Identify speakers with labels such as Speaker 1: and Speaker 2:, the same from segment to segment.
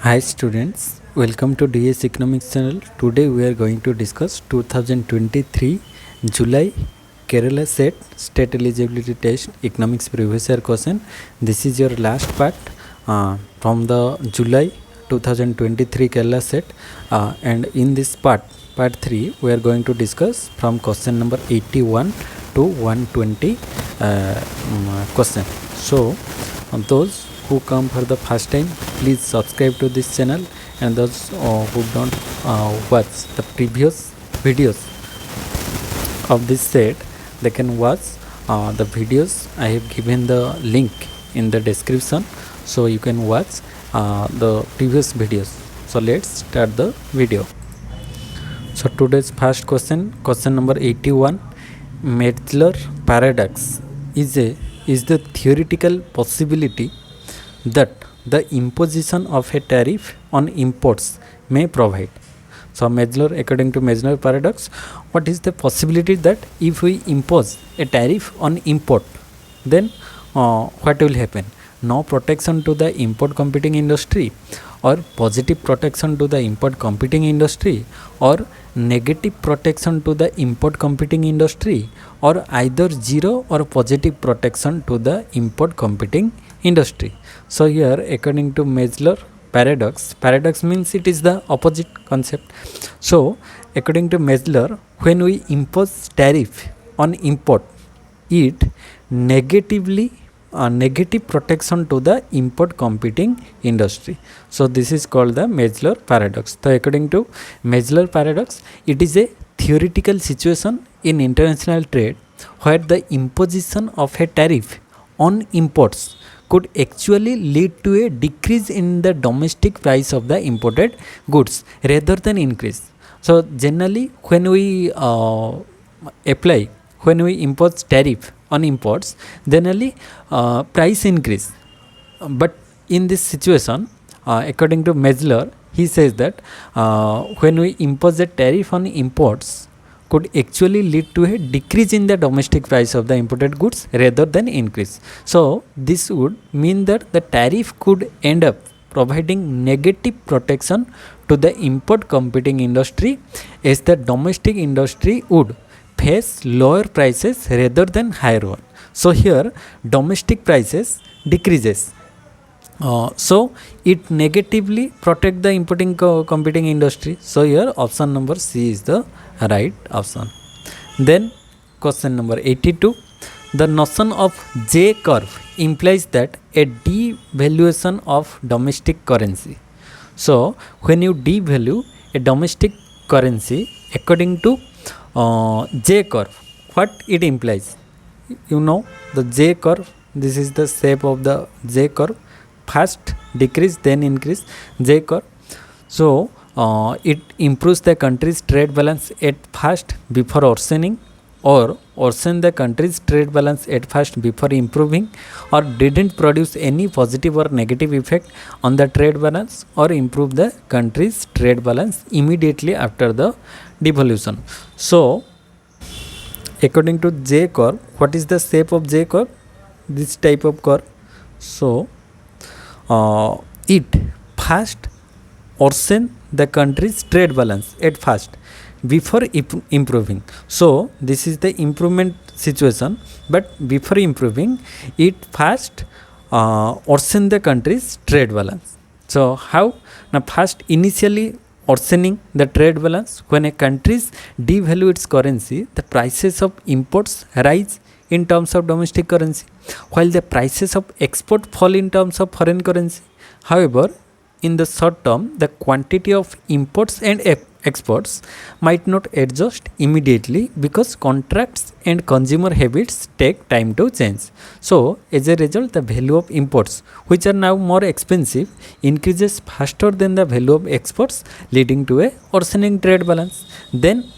Speaker 1: Hi students, welcome to DS Economics channel. Today we are going to discuss 2023 July Kerala Set State Eligibility Test Economics Previous Year question. This is your last part from the July 2023 Kerala Set and in this part 3 we are going to discuss from question number 81 to 120 question. So those who come for the first time, please subscribe to this channel, and those who don't watch the previous videos of this set, they can watch the videos. I have given the link in the description, so you can watch the previous videos. So let's start the video. So today's first question number 81. MLer Paradox is the theoretical possibility that the imposition of a tariff on imports may provide. So according to MLer Paradox, what is the possibility that if we impose a tariff on import, then what will happen? No protection to the import competing industry, or positive protection to the import competing industry, or negative protection to the import competing industry, or either zero or positive protection to the import competing industry. So here, according to MLer paradox means it is the opposite concept. So according to MLer, when we impose tariff on import, it negative protection to the import competing industry. So this is called the MLer paradox. So according to MLer paradox, it is a theoretical situation in international trade where the imposition of a tariff on imports could actually lead to a decrease in the domestic price of the imported goods rather than increase. So generally, when we impose tariff on imports, generally price increase. But in this situation, according to MLer, he says that when we impose a tariff on imports, could actually lead to a decrease in the domestic price of the imported goods rather than increase. So this would mean that the tariff could end up providing negative protection to the import competing industry, as the domestic industry would face lower prices rather than higher one. So here domestic prices decreases. So it negatively protect the importing competing industry. So here option number C is the right option. Then question number 82. The notion of J curve implies that a devaluation of domestic currency. So when you devalue a domestic currency, according to J curve, what it implies? You know the J curve. This is the shape of the J curve. First decrease, then increase, J curve. So it improves the country's trade balance at first before worsening, or worsen the country's trade balance at first before improving, or didn't produce any positive or negative effect on the trade balance, or improve the country's trade balance immediately after the devaluation. So according to J curve, what is the shape of J curve? This type of curve. So it first worsen the country's trade balance at first before improving. So this is the improvement situation, but before improving, it first worsen the country's trade balance. So how? Now first, initially worsening the trade balance, when a country devalue its currency, the prices of imports rise in terms of domestic currency, while the prices of export fall in terms of foreign currency. However, in the short term, the quantity of imports and exports might not adjust immediately because contracts and consumer habits take time to change. So as a result, the value of imports, which are now more expensive, increases faster than the value of exports, leading to a worsening trade balance. Then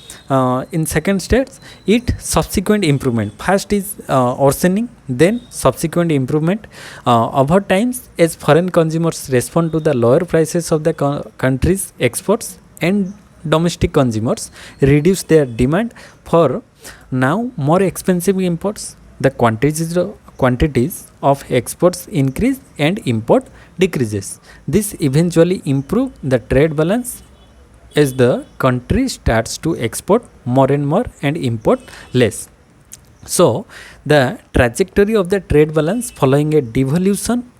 Speaker 1: in second stage, it subsequent improvement. First is worsening, then subsequent improvement over times, as foreign consumers respond to the lower prices of the country's exports, and domestic consumers reduce their demand for now more expensive imports. The quantities of exports increase and import decreases. This eventually improve the trade balance as the country starts to export more and more and import less. So the trajectory of the trade balance following a devolution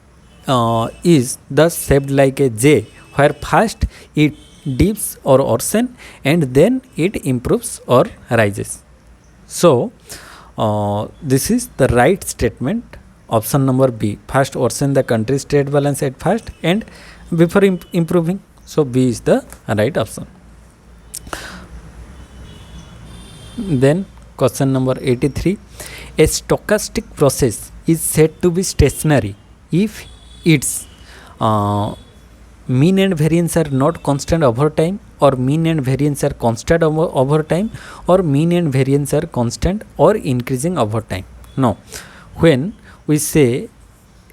Speaker 1: is thus shaped like a J, where first it dips or worsen and then it improves or rises. So this is the right statement, option number B. First worsen the country's trade balance at first and before improving. So B is the right option. Then question number 83. A stochastic process is said to be stationary if its mean and variance are not constant over time, or mean and variance are constant over time, or mean and variance are constant or increasing over time. Now, when we say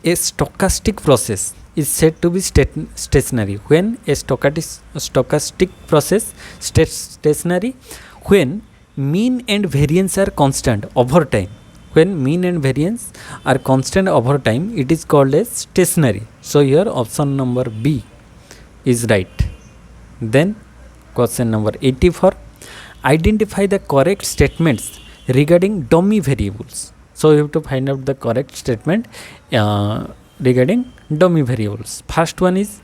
Speaker 1: a stochastic process is said to be stationary, when a stochastic process stationary, when mean and variance are constant over time. When mean and variance are constant over time, it is called as stationary. So here option number B is right. Then question number 84. Identify the correct statements regarding dummy variables. So you have to find out the correct statement regarding dummy variables. First one is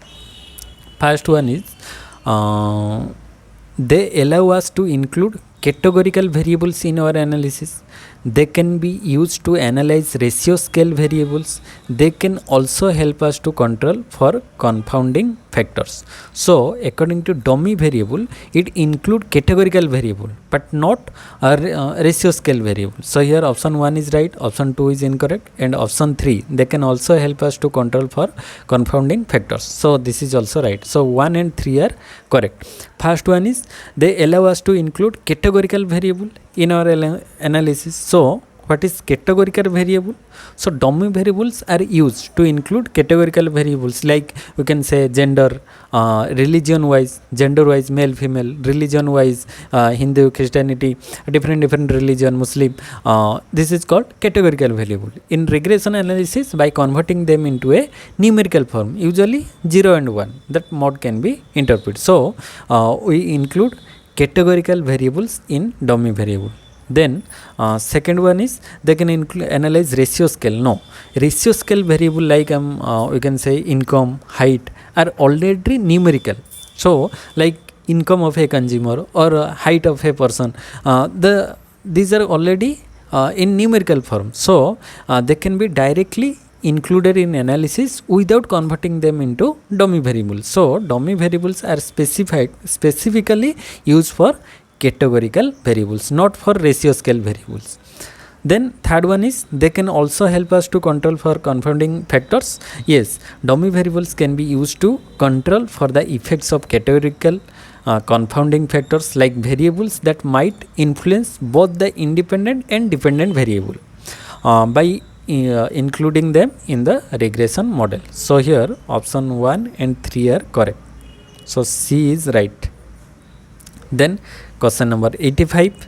Speaker 1: they allow us to include categorical variables in our analysis. They can be used to analyze ratio scale variables. They can also help us to control for confounding factors. So according to dummy variable, it include categorical variable but not a ratio scale variable. So here option 1 is right, option 2 is incorrect, and option 3, they can also help us to control for confounding factors. So this is also right. So 1 and 3 are correct. First one is they allow us to include categorical variable in our analysis. So what is categorical variable? So dummy variables are used to include categorical variables, like we can say gender, religion wise, gender wise, male female, religion wise, Hindu, Christianity, different religion, Muslim. This is called categorical variable. In regression analysis, by converting them into a numerical form, usually 0 and 1, that mode can be interpreted. So we include categorical variables in dummy variable. Then second one is they can analyze ratio scale. No, ratio scale variable like we can say income, height are already numerical. So like income of a consumer or height of a person, these are already in numerical form. So they can be directly included in analysis without converting them into dummy variables. So dummy variables are specifically used for categorical variables, not for ratio scale variables. Then third one is they can also help us to control for confounding factors. Yes, dummy variables can be used to control for the effects of categorical confounding factors, like variables that might influence both the independent and dependent variable by including them in the regression model. So here option 1 and 3 are correct. So C is right. Then question number 85.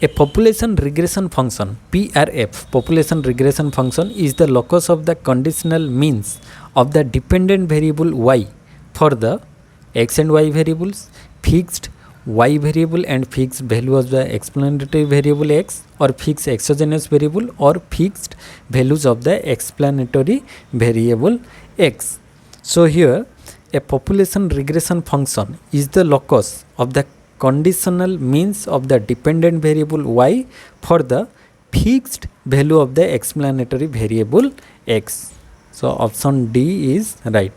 Speaker 1: A population regression function, PRF, population regression function, is the locus of the conditional means of the dependent variable y for the x and y variables, fixed y variable and fixed value of the explanatory variable x, or fixed exogenous variable, or fixed values of the explanatory variable x. So here a population regression function is the locus of the conditional means of the dependent variable y for the fixed value of the explanatory variable x. So option D is right.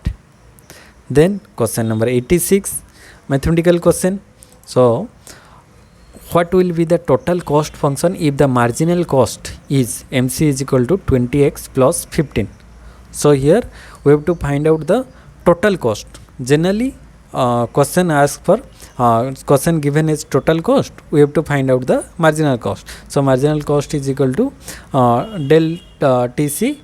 Speaker 1: Then question number 86, mathematical question. So what will be the total cost function if the marginal cost is MC is equal to 20x plus 15? So here we have to find out the total cost. Generally question asks for question given is total cost, we have to find out the marginal cost. So marginal cost is equal to del TC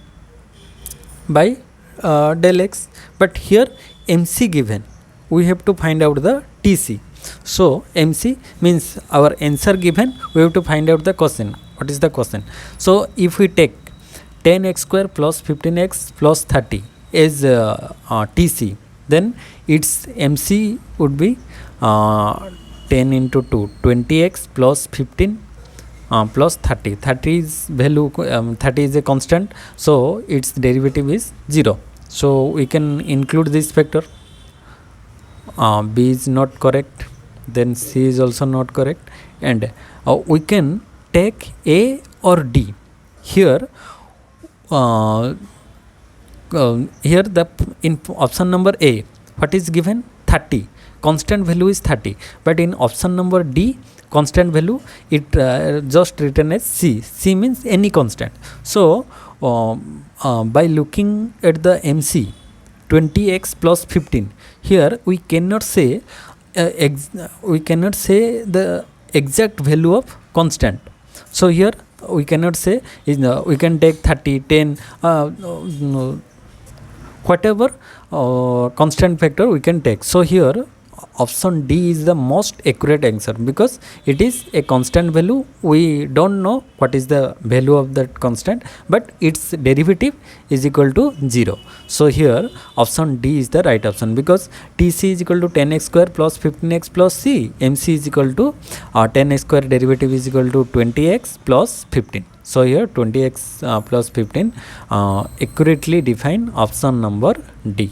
Speaker 1: by del X, but here MC given, we have to find out the TC. So MC means our answer given, we have to find out the question. What is the question? So if we take 10x square plus 15x plus 30 is TC, then its MC would be 10 into 2, 20x plus 15 plus 30. 30 is value, 30 is a constant, so its derivative is 0. So we can include this factor. B is not correct, then C is also not correct, and we can take A or D. Here here the in option number A, what is given? 30, constant value is 30, but in option number D, constant value, it just written as C. C means any constant. So by looking at the MC 20x plus 15, here we cannot say the exact value of constant. So here we cannot say we can take 30, 10, whatever constant factor we can take. So here option D is the most accurate answer, because it is a constant value. We don't know what is the value of that constant, but its derivative is equal to 0. So here option D is the right option, because TC is equal to 10x square plus 15x plus C. MC is equal to 10x square derivative is equal to 20x plus 15. So here 20x plus 15 accurately define option number D.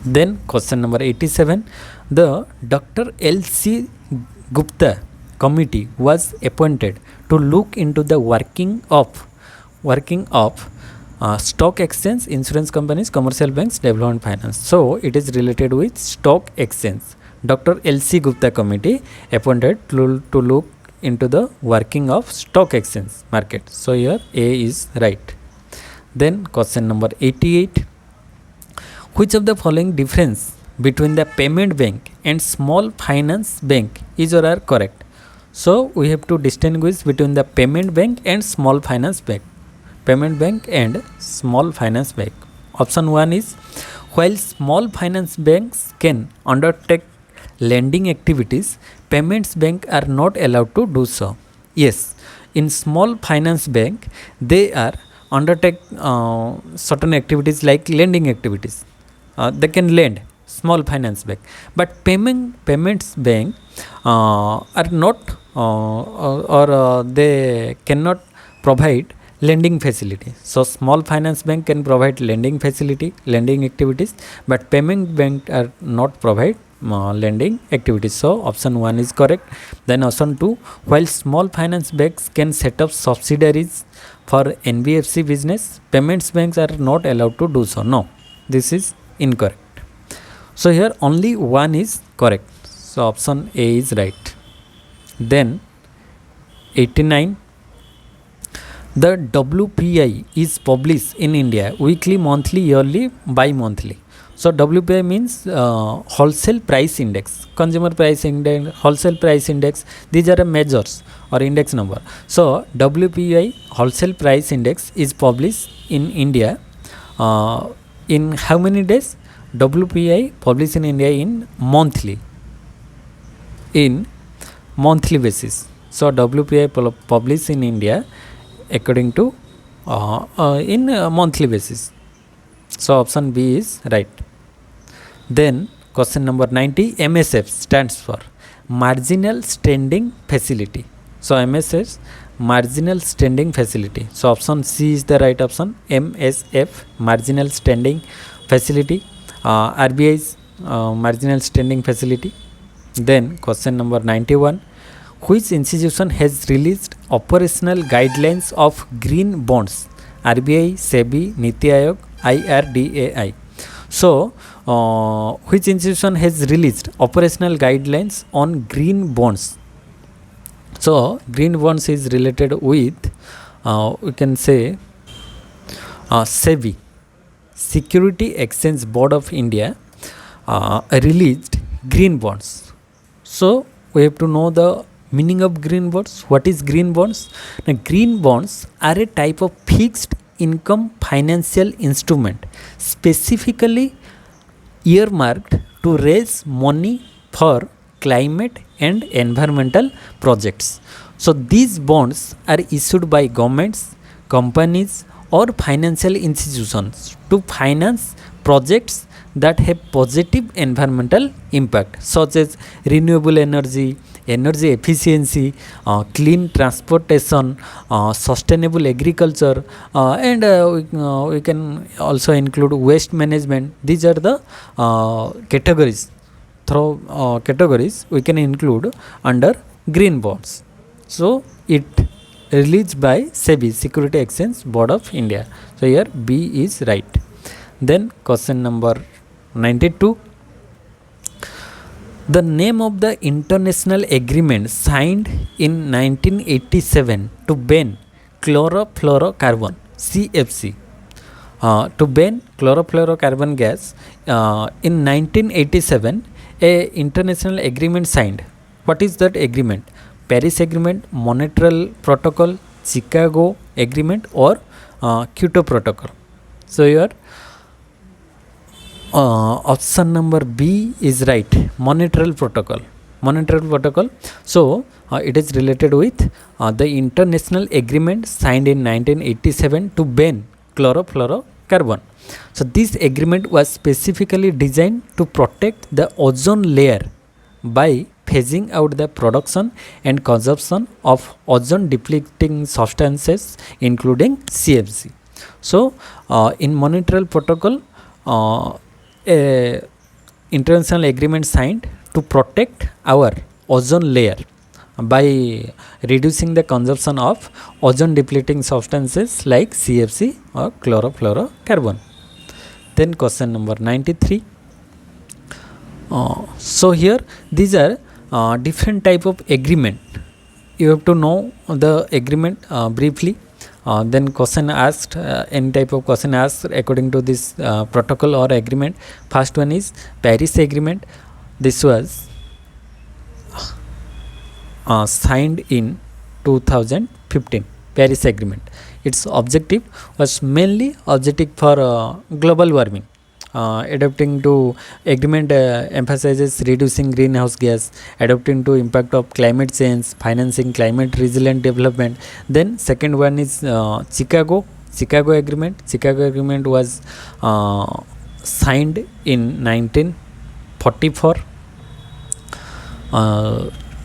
Speaker 1: Then question number 87, the Dr. LC Gupta Committee was appointed to look into the working of stock exchange, insurance companies, commercial banks, development finance. So it is related with stock exchange. Dr. LC Gupta Committee appointed to look into the working of stock exchange market. So here A is right. Then question number 88, which of the following difference between the payment bank and small finance bank is or are correct? So we have to distinguish between the payment bank and small finance bank. Payment bank and small finance bank. Option 1 is, while small finance banks can undertake lending activities, payments bank are not allowed to do so. Yes, in small finance bank they are undertake certain activities like lending activities. They can lend, small finance bank, but payments bank are not they cannot provide lending facility. So small finance bank can provide lending facility, lending activities, but payment bank are not provide lending activities. So option 1 is correct. Then option 2, while small finance banks can set up subsidiaries for NBFC business, payments banks are not allowed to do so. No, this is incorrect. So here only 1 is correct. So option A is right. Then 89, the WPI is published in India weekly, monthly, yearly, bi-monthly. So WPI means wholesale price index, consumer price index, wholesale price index. These are measures or index number. So WPI, wholesale price index, is published in India in how many days? WPI published in India in monthly basis. So WPI published in India according to in monthly basis. So option B is right. Then question number 90, MSF stands for marginal standing facility. So MSF, marginal standing facility. So option C is the right option. MSF, marginal standing facility. RBI's marginal standing facility. Then question number 91, which institution has released operational guidelines of green bonds? RBI, SEBI, Niti Aayog, IRDAI. So which institution has released operational guidelines on green bonds? So green bonds is related with we can say SEBI, Security Exchange Board of India, released green bonds. So we have to know the meaning of green bonds. What is green bonds? Now, green bonds are a type of fixed income financial instrument specifically earmarked to raise money for climate and environmental projects. So these bonds are issued by governments, companies or financial institutions to finance projects that have positive environmental impact, such as renewable energy, energy efficiency, clean transportation, sustainable agriculture, and we can also include waste management. These are the categories. Through categories we can include under green bonds. So it released by SEBI, Security Exchange Board of India. So here B is right. Then question number 92. The name of the international agreement signed in 1987 to ban chlorofluorocarbon (CFC) to ban chlorofluorocarbon gas in 1987, a international agreement signed. What is that agreement? Paris Agreement, Montreal Protocol, Chicago Agreement, or Kyoto Protocol? So here option number B is right, Montreal Protocol. Montreal Protocol. So it is related with the international agreement signed in 1987 to ban chlorofluorocarbon. So this agreement was specifically designed to protect the ozone layer by phasing out the production and consumption of ozone depleting substances including CFC. So in Montreal Protocol, a international agreement signed to protect our ozone layer by reducing the consumption of ozone depleting substances like CFC or chlorofluorocarbon. Then question number 93. So here these are different type of agreement. You have to know the agreement briefly. Then question asked, any type of question asked according to this protocol or agreement. First one is Paris Agreement. This was signed in 2015. Paris Agreement. Its objective was mainly objective for global warming. Adapting to agreement emphasizes reducing greenhouse gas, adapting to impact of climate change, financing climate resilient development. Then second one is Chicago Agreement. Chicago Agreement was signed in 1944.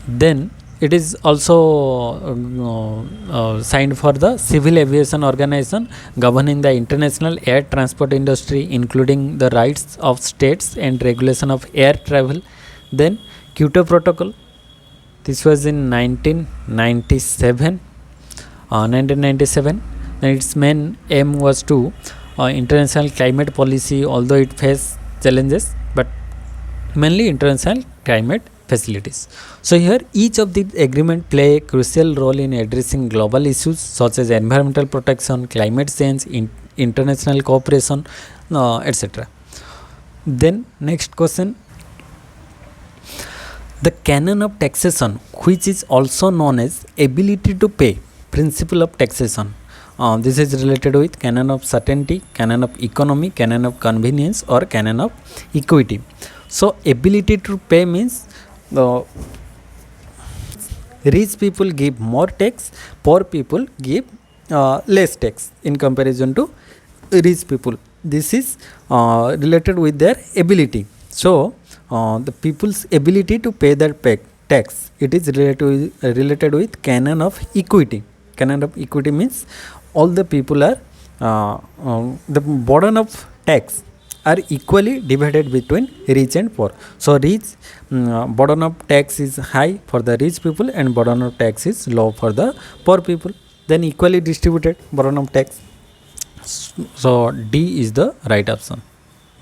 Speaker 1: Then it is also signed for the Civil Aviation Organization governing the international air transport industry, including the rights of states and regulation of air travel. Then Kyoto Protocol. This was in 1997. Then its main aim was to international climate policy, although it faced challenges, but mainly international climate facilities. So here each of the agreement play a crucial role in addressing global issues such as environmental protection, climate change, international cooperation, etc. Then next question. The canon of taxation, which is also known as ability to pay principle of taxation, this is related with canon of certainty, canon of economy, canon of convenience, or canon of equity. So ability to pay means rich people give more tax, poor people give less tax in comparison to rich people. This is related with their ability. So the people's ability to pay their tax, it is related with canon of equity. Canon of equity means all the people are the burden of tax are equally divided between rich and poor. So rich burden of tax is high for the rich people and burden of tax is low for the poor people. Then equally distributed burden of tax. So D is the right option.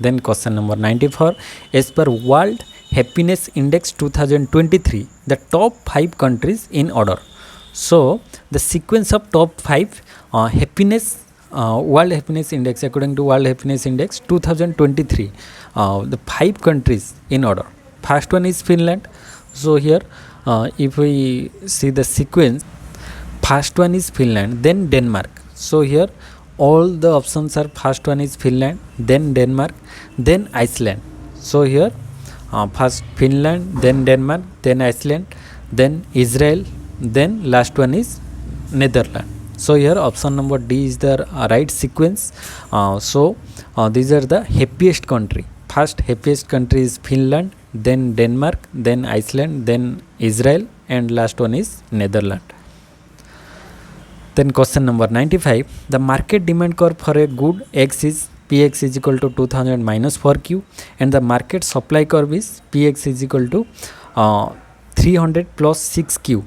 Speaker 1: Then question number 94. As per World Happiness Index 2023, the top 5 countries in order. So the sequence of top 5 happiness World Happiness Index, according to World Happiness Index 2023, the 5 countries in order. First one is Finland. So here if we see the sequence, first one is Finland, then Denmark. So here all the options are first one is Finland, then Denmark, then Iceland. So here first Finland, then Denmark, then Iceland, then Israel, then last one is Netherlands. So here option number D is the right sequence. These are the happiest country. First happiest country is Finland, then Denmark, then Iceland, then Israel, and last one is Netherlands. Then question number 95. The market demand curve for a good X is Px is equal to 2000 minus 4Q, and the market supply curve is Px is equal to 300 plus 6Q.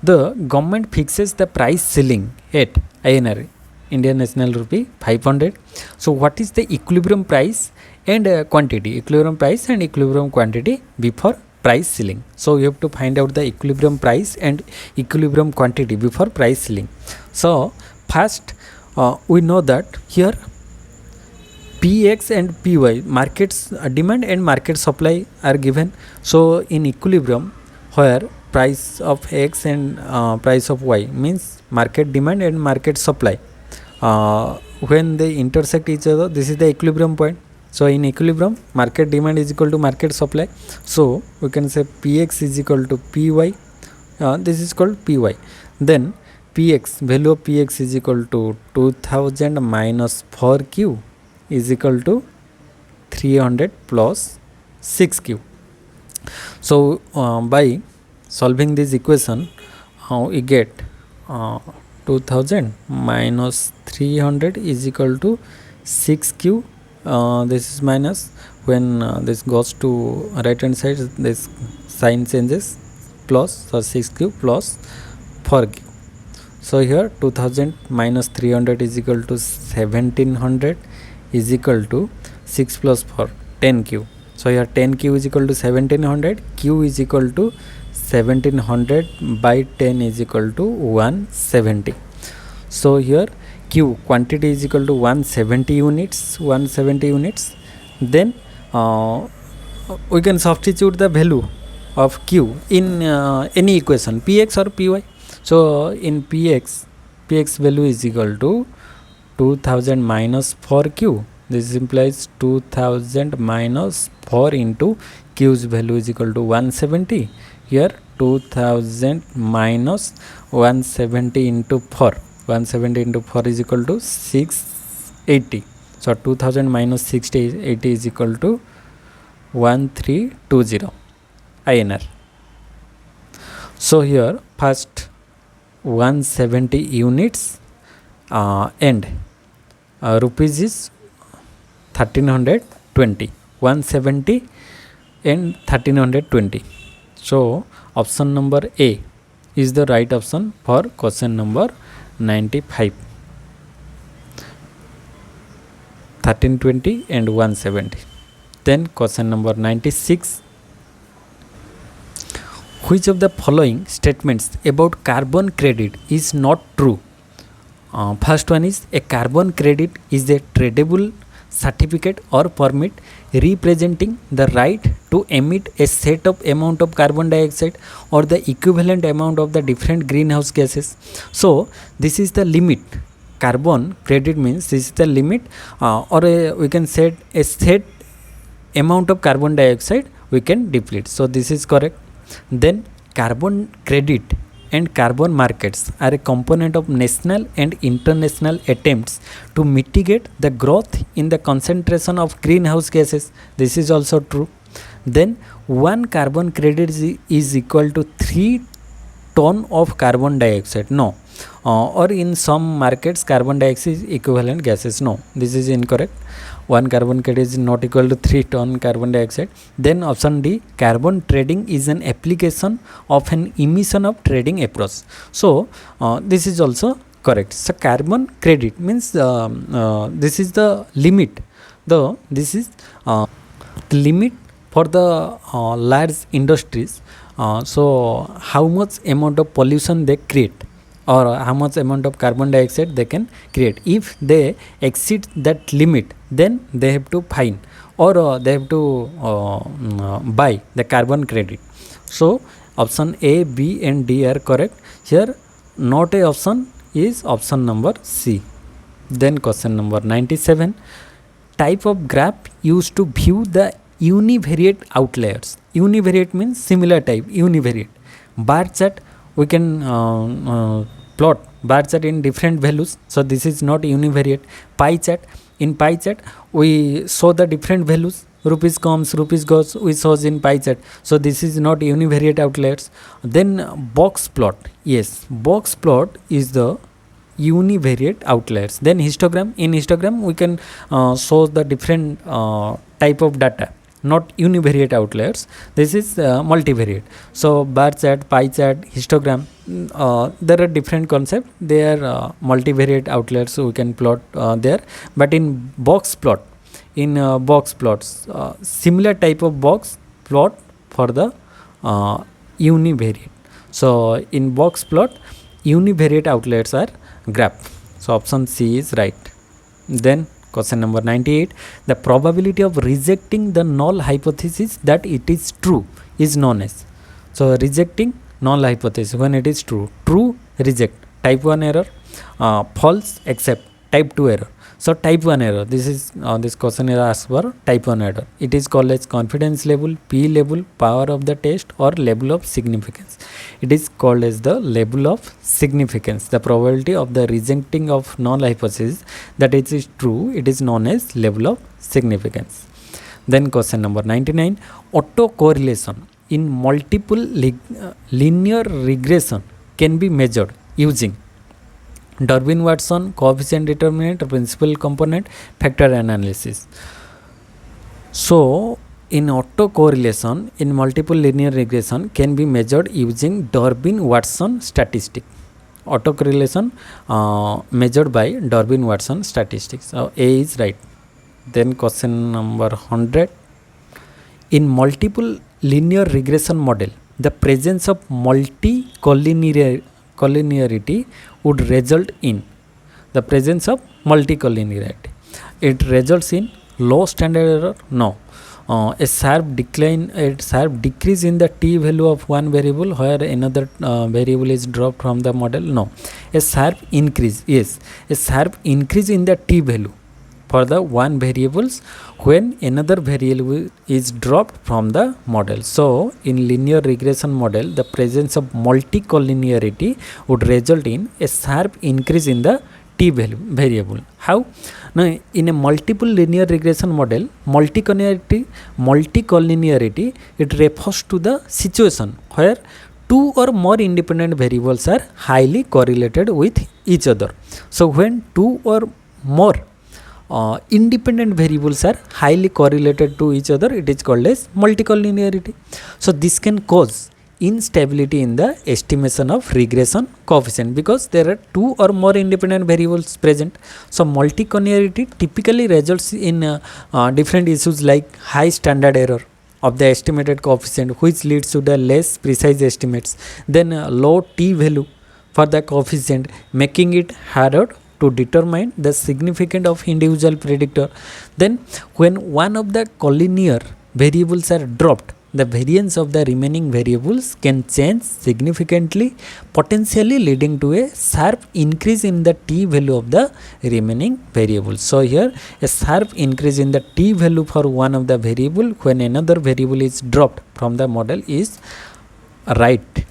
Speaker 1: The government fixes the price ceiling at INR, Indian National Rupee 500. So what is the equilibrium price and quantity? Equilibrium price and equilibrium quantity before price ceiling. So you have to find out the equilibrium price and equilibrium quantity before price ceiling. So first we know that here Px and Py, markets demand and market supply are given. So in equilibrium, where price of X and price of Y means market demand and market supply, when they intersect each other, this is the equilibrium point. So in equilibrium, market demand is equal to market supply. So we can say Px is equal to Py. This is called Py. Then Px, value of Px is equal to 2000 minus 4Q is equal to 300 plus 6Q. So by solving this equation, we get 2000 minus 300 is equal to 6Q. This is minus, when this goes to right hand side, this sign changes, plus, so 6Q plus 4Q. So here 2000 minus 300 is equal to 1700 is equal to 6 plus 4, 10Q. So here 10Q is equal to 1700, Q is equal to 1700 by 10 is equal to 170. So here Q, quantity is equal to 170 units. Then we can substitute the value of Q in any equation, Px or Py. So in Px value is equal to 2000 minus 4Q. This implies 2000 minus 4 into Q's value is equal to 170. Here 2000 minus 170 into 4. 170 into 4 is equal to 680. So 2000 minus 680 is equal to 1320 INR. So here first 170 units and rupees is 1320. 170 and 1320. So option number A is the right option for question number 95. 1320 and 170. Then question number 96. Which of the following statements about carbon credit is not true? First one is, a carbon credit is a tradable certificate or permit representing the right to emit a set of amount of carbon dioxide or the equivalent amount of the different greenhouse gases. So this is the limit. Carbon credit means this is the limit, or we can say a set amount of carbon dioxide we can deplete. So this is correct. Then carbon credit and carbon markets are a component of national and international attempts to mitigate the growth in the concentration of greenhouse gases. This is also true. Then 1 carbon credit is equal to 3 ton of carbon dioxide. No. Or in some markets carbon dioxide is equivalent gases. No, this is incorrect. 1 carbon credit is not equal to 3 ton carbon dioxide. Then option D, carbon trading is an application of an emission of trading approach. So this is also correct. So carbon credit means this is the limit. This is the limit for the large industries. So how much amount of pollution they create, or how much amount of carbon dioxide they can create. If they exceed that limit, then they have to fine, or they have to buy the carbon credit. So option A, B and D are correct. Here not a option is option number C. Then question number 97. Type of graph used to view the univariate outliers. Univariate means similar type, univariate. Bar chart we can plot bar chart in different values, so this is not univariate. Pie chart, in pie chart we show the different values, rupees comes, rupees goes, we shows in pie chart, so this is not univariate outliers. Then box plot, yes, box plot is the univariate outliers. Then histogram, in histogram we can show the different type of data, not univariate outliers, this is multivariate. So bar chart, pie chart, histogram, there are different concepts, they are multivariate outliers, so we can plot there. But in box plot, in box plots, similar type of box plot for the univariate. So in box plot, univariate outliers are graph. So option C is right. Then question number 98, the probability of rejecting the null hypothesis that it is true is known as. So rejecting null hypothesis when it is true, true reject, type 1 error, false accept, type 2 error. So type 1 error, this is this question is asked for type 1 error. It is called as confidence level, P level, power of the test, or level of significance. It is called as the level of significance. The probability of the rejecting of null hypothesis that it is true, it is known as level of significance. Then question number 99, autocorrelation in multiple linear regression can be measured using Durbin-Watson, coefficient determinant, principal component, factor analysis. So in autocorrelation in multiple linear regression can be measured using Durbin-Watson statistic. Autocorrelation measured by Durbin-Watson statistics. So A is right. Then question number 100, in multiple linear regression model, the presence of multicollinearity would result in the presence of multicollinearity. It results in low standard error? No. A sharp decline, a sharp decrease in the t value of one variable where another variable is dropped from the model? No. A sharp increase, yes, a sharp increase in the t value for the one variables when another variable is dropped from the model. So in linear regression model, the presence of multicollinearity would result in a sharp increase in the t value variable. How? Now in a multiple linear regression model, multicollinearity, it refers to the situation where two or more independent variables are highly correlated with each other. So when two or more independent variables are highly correlated to each other, it is called as multicollinearity. So this can cause instability in the estimation of regression coefficient because there are two or more independent variables present. So multicollinearity typically results in different issues like high standard error of the estimated coefficient, which leads to the less precise estimates, then low t value for the coefficient, making it harder to determine the significance of individual predictor. Then when one of the collinear variables are dropped, the variance of the remaining variables can change significantly, potentially leading to a sharp increase in the t value of the remaining variables. So here a sharp increase in the t value for one of the variable when another variable is dropped from the model is right.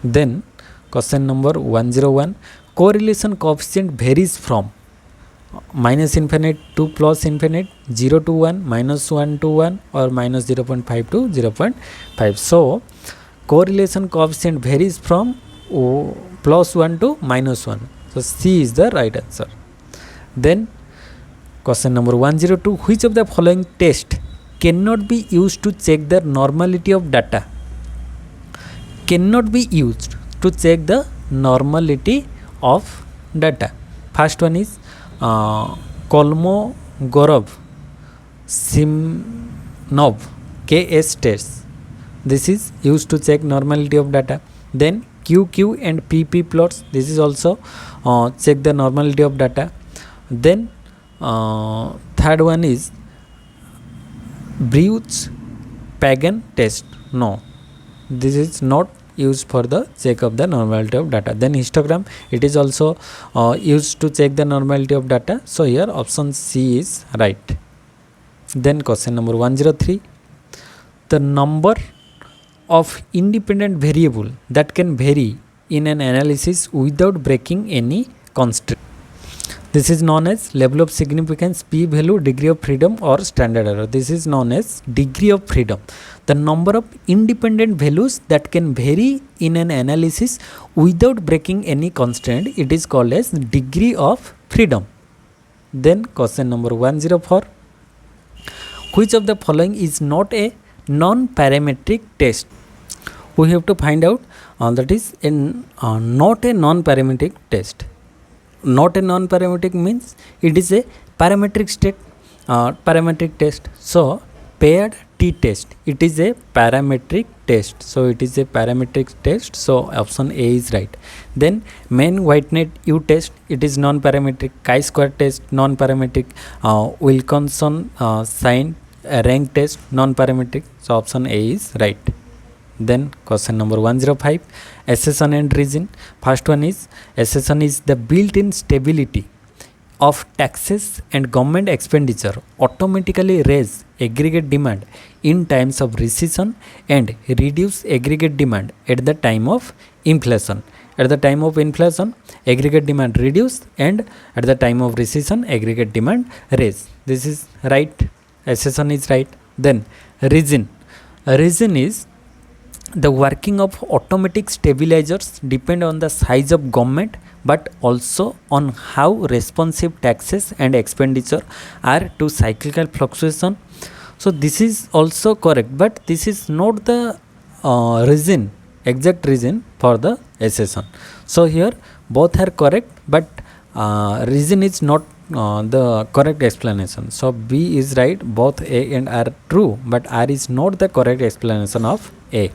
Speaker 1: Then question number 101, correlation coefficient varies from minus infinite to plus infinite, 0 to 1, minus 1 to 1, or minus 0.5 to 0.5. So correlation coefficient varies from plus 1 to minus 1. So C is the right answer. Then question number 102, which of the following test cannot be used to check the normality of data? Cannot be used to check the normality of data. First one is Kolmogorov-Simnov KS test. This is used to check normality of data. Then QQ and PP plots. This is also check the normality of data. Then third one is Bruch-Pagan test. No, this is not used for the check of the normality of data. Then histogram, it is also used to check the normality of data. So here option C is right. Then question number 103, the number of independent variable that can vary in an analysis without breaking any constraint. This is known as level of significance, p value, degree of freedom or standard error. This is known as degree of freedom. The number of independent values that can vary in an analysis without breaking any constraint, it is called as degree of freedom. Then question number 104. Which of the following is not a non-parametric test? We have to find out that is not a non-parametric test. Not a non-parametric means it is a parametric test. So paired t-test, it is a parametric test. So it is a parametric test. So option A is right. Then main white-net U test, it is non-parametric. chi-square test, non-parametric. Wilkinson sign rank test, non-parametric. So option A is right. Then question number 105, accession and reason. First one is accession is the built-in stability of taxes and government expenditure automatically raise aggregate demand in times of recession and reduce aggregate demand at the time of inflation. At the time of inflation, aggregate demand reduce, and at the time of recession, aggregate demand raise. This is right. Accession is right. Then reason. Reason is the working of automatic stabilizers depend on the size of government but also on how responsive taxes and expenditure are to cyclical fluctuation. So this is also correct, but this is not the reason, exact reason for the accession. So here both are correct, but reason is not the correct explanation. So B is right, both A and R true, but R is not the correct explanation of A.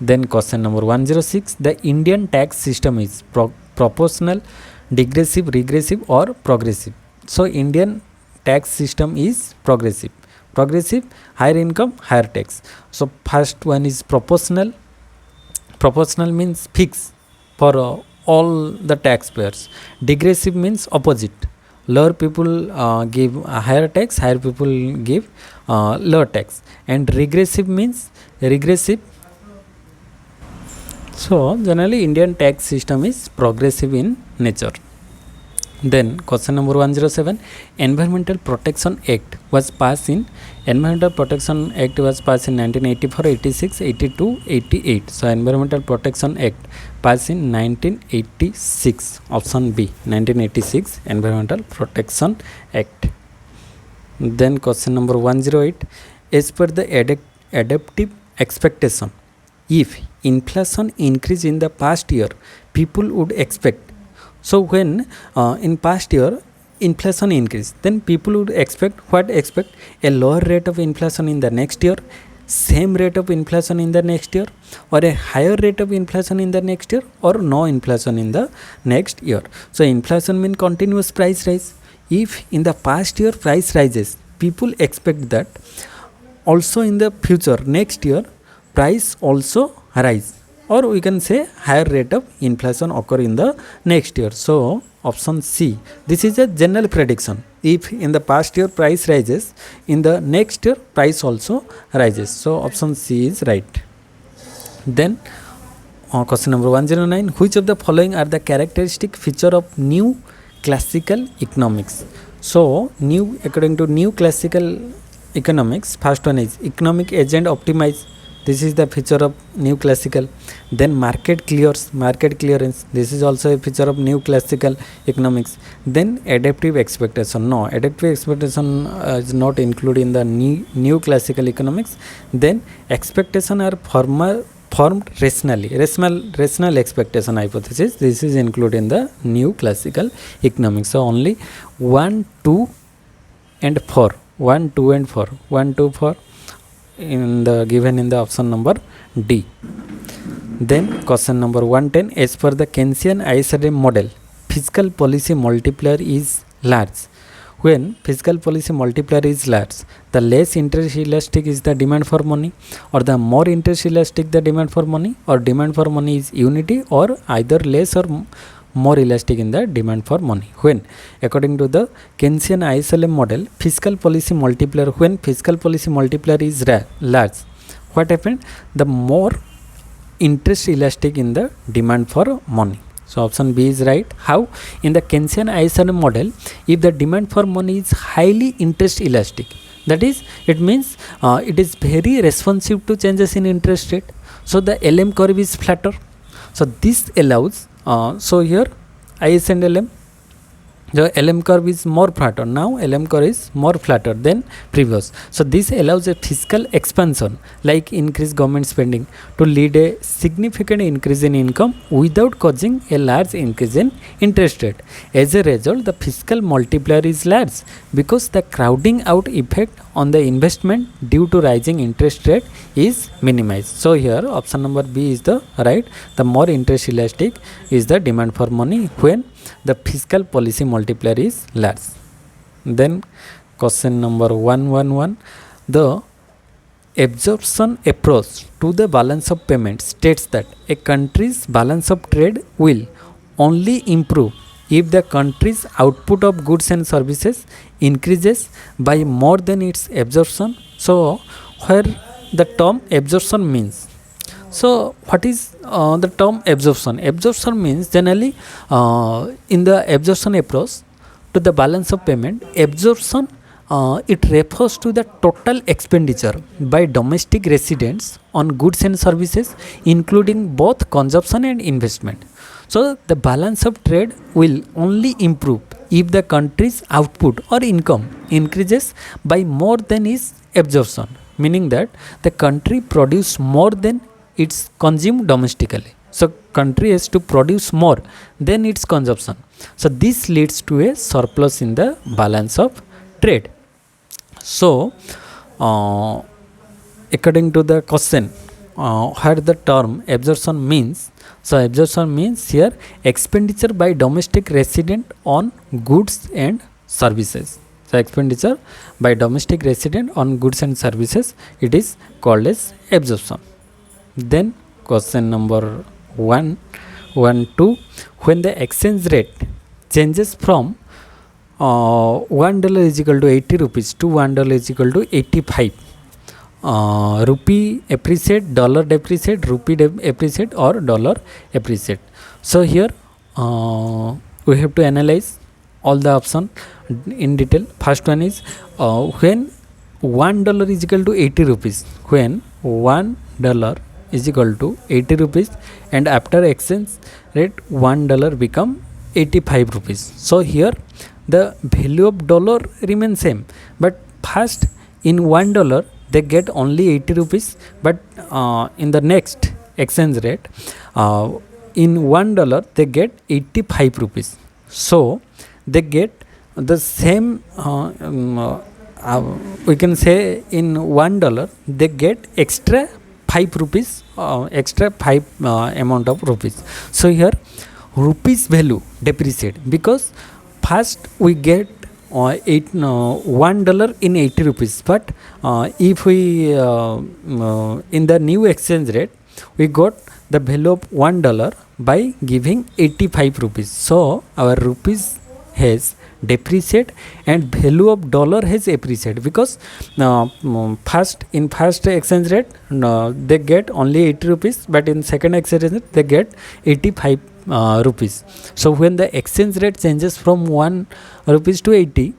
Speaker 1: Then question number 106, the Indian tax system is proportional, digressive, regressive or progressive. So Indian tax system is progressive. Progressive, higher income, higher tax. So first one is proportional. Proportional means fixed for all the taxpayers. Digressive means opposite. Lower people give higher tax, higher people give lower tax. And regressive means regressive. So generally Indian tax system is progressive in nature. Then question number 107, Environmental Protection Act was passed in 1984, 86, 82, 88. So Environmental Protection Act passed in 1986. Option B, 1986 Environmental Protection Act. Then question number 108, as per the adaptive expectation, if inflation increase in the past year, people would expect. So when in past year inflation increase, then people would expect a lower rate of inflation in the next year, same rate of inflation in the next year, or a higher rate of inflation in the next year, or no inflation in the next year. So inflation means continuous price rise. If in the past year price rises, people expect that also in the future next year price also rise, or we can say higher rate of inflation occur in the next year. So option C, this is a general prediction. If in the past year price rises, in the next year price also rises. So option C is right. Then question number 109, which of the following are the characteristic feature of new classical economics? So new, according to new classical economics, first one is economic agent optimize. This is the feature of new classical. Then market clearance. This is also a feature of new classical economics. Then adaptive expectation. No, adaptive expectation is not included in the new classical economics. Then expectation are formed rationally. Rational expectation hypothesis. This is included in the new classical economics. So only 1, 2 and 4. 1, 2 and 4. 1, 2, 4. Given in the option number D. Then question number 110, as per the Keynesian ISLM model, fiscal policy multiplier is large. When fiscal policy multiplier is large, the less interest elastic is the demand for money, or the more interest elastic the demand for money, or demand for money is unity, or either less or more elastic in the demand for money. When according to the Keynesian ISLM model, fiscal policy multiplier, when fiscal policy multiplier is large, what happened? The more interest elastic in the demand for money. So option B is right. How? In the Keynesian ISLM model, if the demand for money is highly interest elastic, that is, it means it is very responsive to changes in interest rate. So the LM curve is flatter. So this allows, so here IS and LM, the LM curve is more flatter. Now LM curve is more flatter than previous. So this allows a fiscal expansion like increased government spending to lead a significant increase in income without causing a large increase in interest rate. As a result, the fiscal multiplier is large because the crowding out effect on the investment due to rising interest rate is minimized. So here option number B is the right. The more interest elastic is the demand for money when the fiscal policy multiplier is large. Then question number 111, the absorption approach to the balance of payment states that a country's balance of trade will only improve if the country's output of goods and services increases by more than its absorption. So where the term absorption means, so what is the term absorption? Absorption means generally in the absorption approach to the balance of payment, absorption it refers to the total expenditure by domestic residents on goods and services, including both consumption and investment. So the balance of trade will only improve if the country's output or income increases by more than its absorption, meaning that the country produce more than it's consumed domestically. So country has to produce more than its consumption. So this leads to a surplus in the balance of trade. So according to the question, where the term absorption means, so absorption means here expenditure by domestic resident on goods and services. So expenditure by domestic resident on goods and services, it is called as absorption. Then question number 112, when the exchange rate changes from $1 is equal to 80 rupees to $1 is equal to 85, rupee appreciate, dollar depreciate, rupee appreciate or dollar appreciate. So here we have to analyze all the option in detail. First one is when $1 is equal to 80 rupees, when $1 is equal to 80 rupees and after exchange rate $1 become 85 rupees. So here the value of dollar remains same, but first in $1 they get only 80 rupees, but in the next exchange rate in $1 they get 85 rupees. So they get the same we can say in $1 they get extra 5 rupees, extra 5 amount of rupees. So here rupees value depreciate because first we get $1 in 80 rupees, but if we in the new exchange rate we got the value of $1 by giving 85 rupees. So our rupees has depreciate and value of dollar has appreciated because first exchange rate they get only 80 rupees, but in second exchange rate they get 85 rupees. So when the exchange rate changes from 1 rupees to 80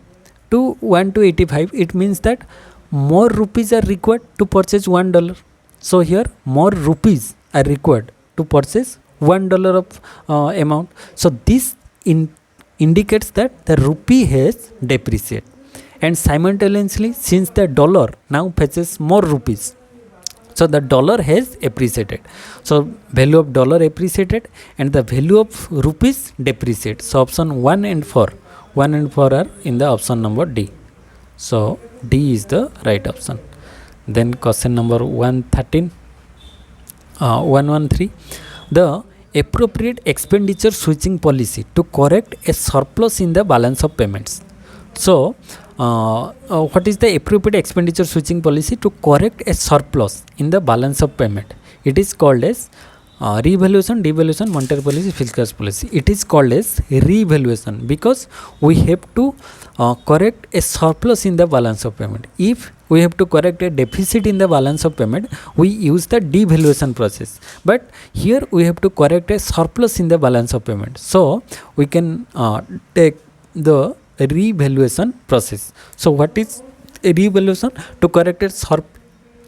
Speaker 1: to 1 to 85, it means that more rupees are required to purchase $1. So here more rupees are required to purchase $1 of amount. So this indicates that the rupee has depreciated, and simultaneously since the dollar now fetches more rupees, so the dollar has appreciated. So value of dollar appreciated and the value of rupees depreciated. So option 1 and 4 are in the option number D. So D is the right option. Then question number 113, the appropriate expenditure switching policy to correct a surplus in the balance of payments. So what is the appropriate expenditure switching policy to correct a surplus in the balance of payment? It is called as revaluation, devaluation, monetary policy, fiscal policy. It is called as revaluation because we have to correct a surplus in the balance of payment. If we have to correct a deficit in the balance of payment, we use the devaluation process. But here we have to correct a surplus in the balance of payment. So we can take the revaluation process. So what is a revaluation? To correct a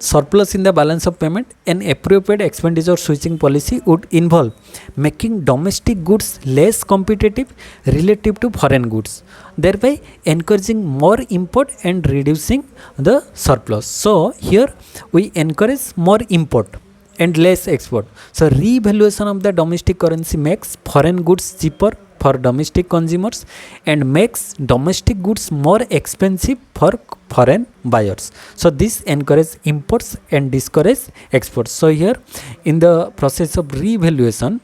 Speaker 1: surplus in the balance of payment, an appropriate expenditure switching policy would involve making domestic goods less competitive relative to foreign goods, thereby encouraging more import and reducing the surplus. So here we encourage more import and less export. So revaluation of the domestic currency makes foreign goods cheaper for domestic consumers and makes domestic goods more expensive for foreign buyers. So this encourages imports and discourages exports. So here in the process of revaluation,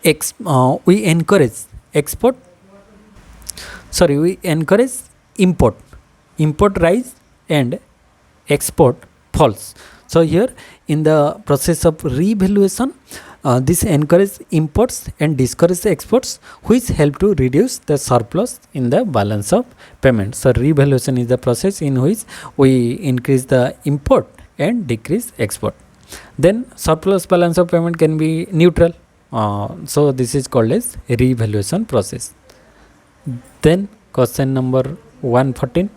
Speaker 1: we encourage import rise and export falls. So here in the process of revaluation, this encourages imports and discourages exports, which help to reduce the surplus in the balance of payment. So revaluation is the process in which we increase the import and decrease export. Then surplus balance of payment can be neutral. So this is called as revaluation process. Then question number 114.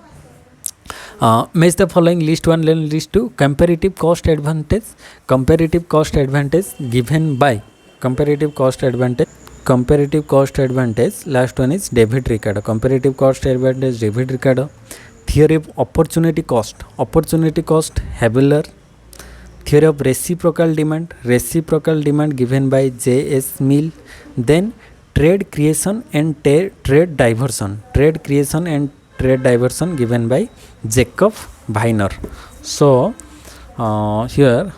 Speaker 1: Match the following list 1 and list 2. Comparative cost advantage given by comparative cost advantage. Last one is David Ricardo. Comparative cost advantage David Ricardo. Theory of opportunity cost Habeler. Theory of reciprocal demand given by J.S. Mill. Then trade creation and trade diversion given by Jacob Weiner. So here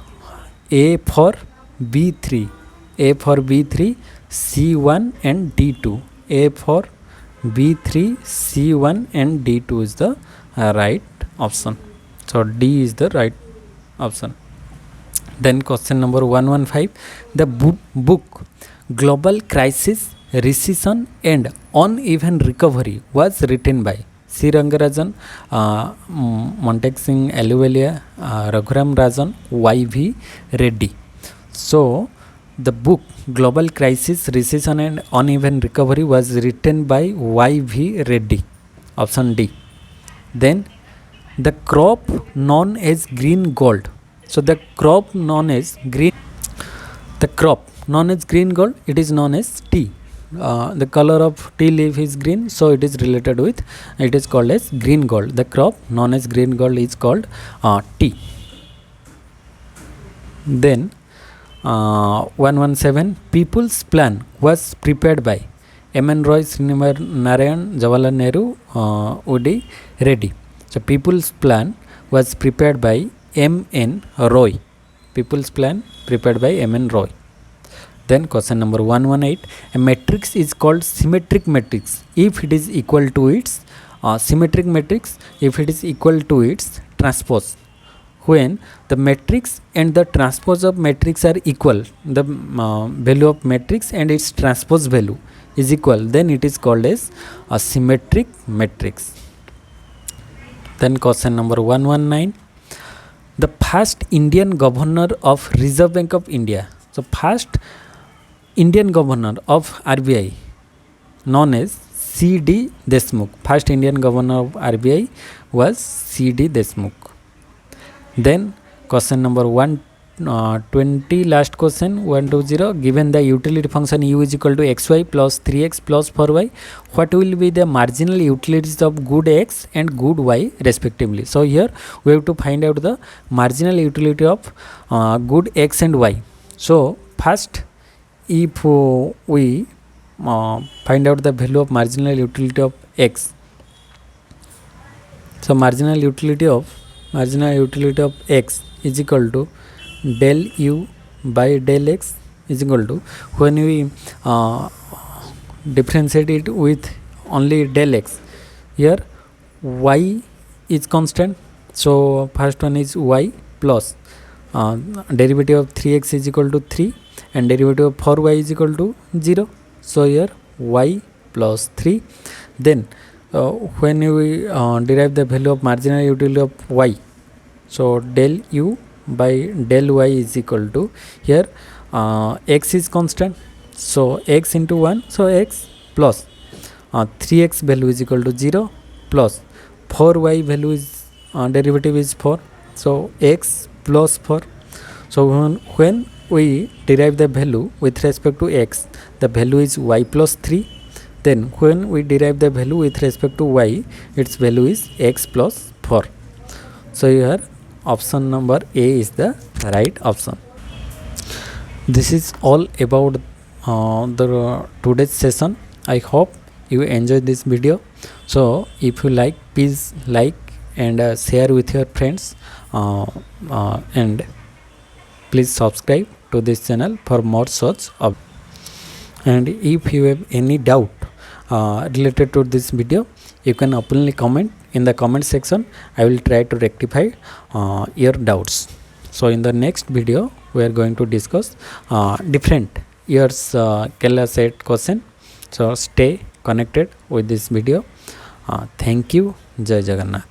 Speaker 1: A for B3, C1 and D2. A for B3, C1 and D2 is the right option. So D is the right option. Then question number 115. The book Global Crisis, Recession and Uneven Recovery was written by C. Rangarajan, Montek Singh Ahluwalia, Raghuram Rajan, Y.V. Reddy. So the book Global Crisis, Recession and Uneven Recovery was written by Y.V. Reddy. Option D. Then the crop known as green gold. So the crop known as green gold, it is known as tea. The color of tea leaf is green, so it is called as green gold. The crop known as green gold is called tea. Then 117. People's Plan was prepared by M.N. Roy, Srinivas Narayan, Jawaharlal Nehru, O.D. Reddy. So People's Plan was prepared by M.N. Roy. Then question number 118. A matrix is called symmetric matrix if it is equal to its transpose. When the matrix and the transpose of matrix are equal, the value of matrix and its transpose value is equal, then it is called as a symmetric matrix. Then question number 119. The first Indian governor of Reserve Bank of India. So first Indian governor of RBI known as C.D. Deshmukh. First Indian governor of RBI was C.D. Deshmukh. Then question number 120, last question 120. Given the utility function u is equal to xy plus 3x plus 4y, what will be the marginal utilities of good x and good y respectively? So here we have to find out the marginal utility of good x and y. So first, if we find out the value of marginal utility of x, so marginal utility of x is equal to del u by del x is equal to, when we differentiate it with only del x, here y is constant, so first one is y plus derivative of 3x is equal to 3 and derivative of 4y is equal to 0. So here y plus 3. Then when we derive the value of marginal utility of y, so del u by del y is equal to, here x is constant, so x into 1, so x plus 3x value is equal to 0 plus 4y value is derivative is 4, so x plus 4. So when we derive the value with respect to x, the value is y plus 3. Then when we derive the value with respect to y, its value is x plus 4. So here option number A is the right option. This is all about the today's session. I hope you enjoyed this video. So if you like, please like and share with your friends, and please subscribe to this channel for more such updates. And if you have any doubt related to this video, you can openly comment in the comment section. I will try to rectify your doubts. So in the next video we are going to discuss different years Kerala set question. So stay connected with this video. Thank you. Jai Jagannath.